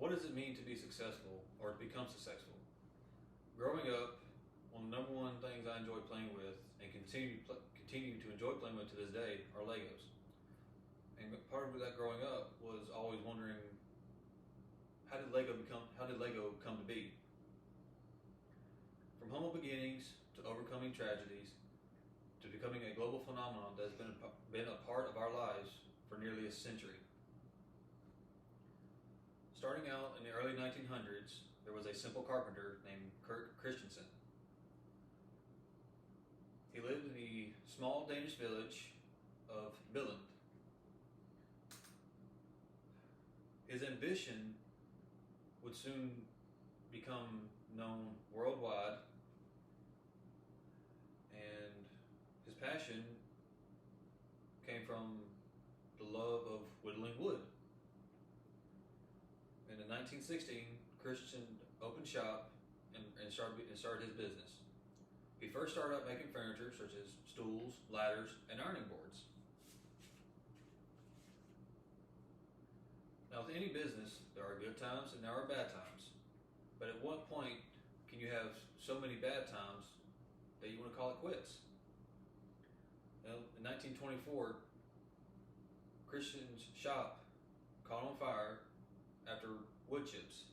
What does it mean to be successful or to become successful? Growing up, one of the number one things I enjoy playing with and continue to enjoy playing with to this day are Legos. And part of that growing up was always wondering, how did Lego come to be? From humble beginnings to overcoming tragedies to becoming a global phenomenon that has been a part of our lives for nearly a century. Starting out in the early 1900s, there was a simple carpenter named Kurt Christensen. He lived in the small Danish village of Billund. His ambition would soon become known worldwide, and his passion came from the love of whittling wood. And in 1916, Christian opened shop and started his business. He first started out making furniture such as stools, ladders, and ironing boards. Now, with any business, there are good times and there are bad times. But at what point can you have so many bad times that you want to call it quits? Now, in 1924, Christian's shop caught on fire after wood chips.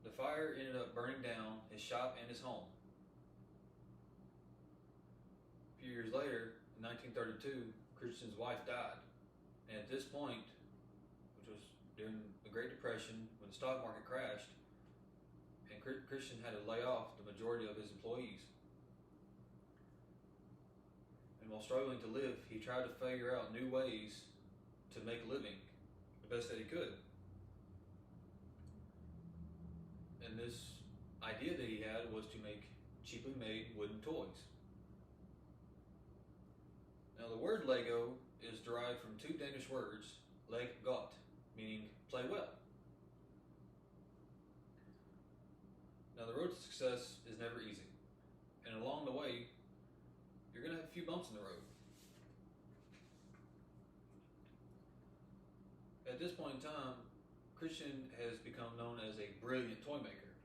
The fire ended up burning down his shop and his home. A few years later, in 1932, Christian's wife died. And at this point, which was during the Great Depression, when the stock market crashed, and Christian had to lay off the majority of his employees. And while struggling to live, he tried to figure out new ways to make a living the best that he could. And this idea that he had was to make cheaply made wooden toys. Now, the word Lego is derived from two Danish words, leg godt, meaning play well. Now, the road to success is never easy, and along the way, you're going to have a few bumps in the road. At this point in time, Christian has become known as a brilliant toy maker.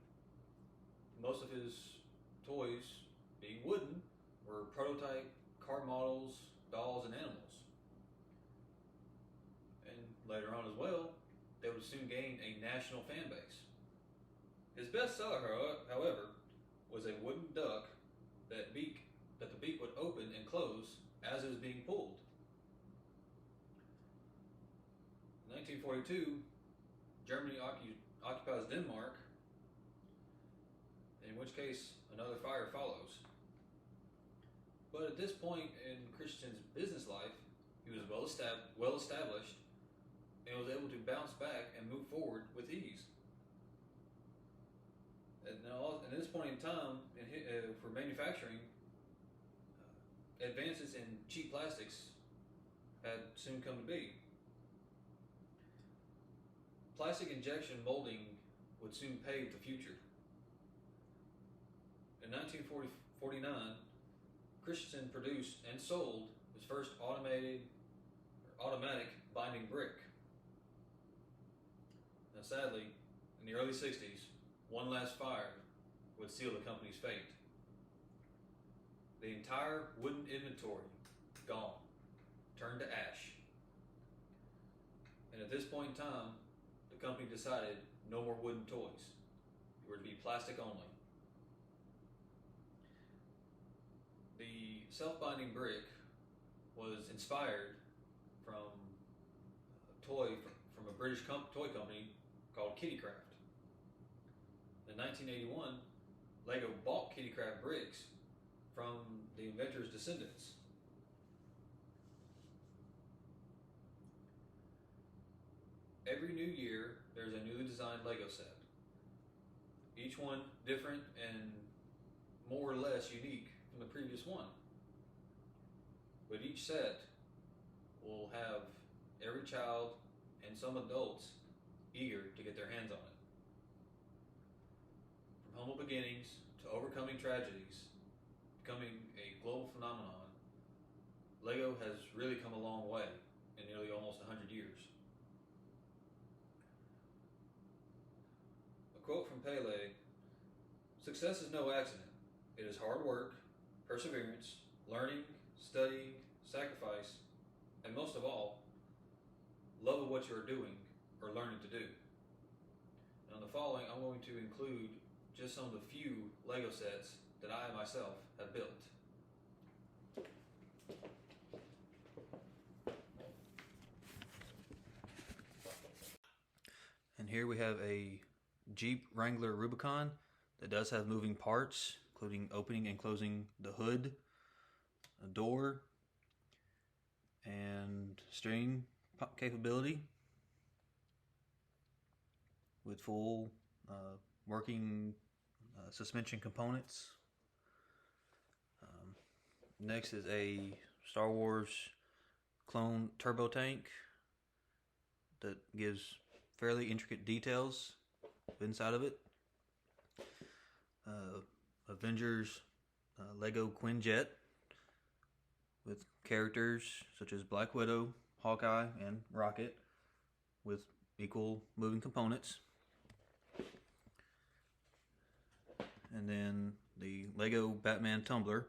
Most of his toys, being wooden, were prototype car models, dolls, and animals. And later on as well, they would soon gain a national fan base. His best seller, however, was a wooden duck that the beak would open and close as it was being pulled. In 1942, Germany occupies Denmark, in which case another fire follows. But at this point in Christian's business life, he was well established and was able to bounce back and move forward with ease. And now, at this point in time, for manufacturing, advances in cheap plastics had soon come to be. Plastic injection molding would soon pave the future. In 1949, Christensen produced and sold his first automatic binding brick. Now, sadly, in the early 60s, one last fire would seal the company's fate. The entire wooden inventory gone, turned to ash. And at this point in time, the company decided no more wooden toys. They were to be plastic only. The self-binding brick was inspired from a toy from a British toy company called Kittycraft. In 1981, Lego bought Kittycraft bricks from the inventor's descendants. Every new year, there's a newly designed Lego set. Each one different and more or less unique from the previous one. But each set will have every child and some adults eager to get their hands on it. From humble beginnings to overcoming tragedies, becoming a global phenomenon, Lego has really come a long way in nearly almost 100 years. quote from Pele: "Success is no accident. It is hard work, perseverance, learning, studying, sacrifice, and most of all, love of what you are doing or learning to do." And on the following, I'm going to include just some of the few Lego sets that I myself have built. And here we have a Jeep Wrangler Rubicon that does have moving parts, including opening and closing the hood, a door, and steering capability with full working suspension components. Next is a Star Wars clone turbo tank that gives fairly intricate details inside of it. Avengers Lego Quinjet with characters such as Black Widow, Hawkeye, and Rocket with equal moving components. And then the Lego Batman Tumbler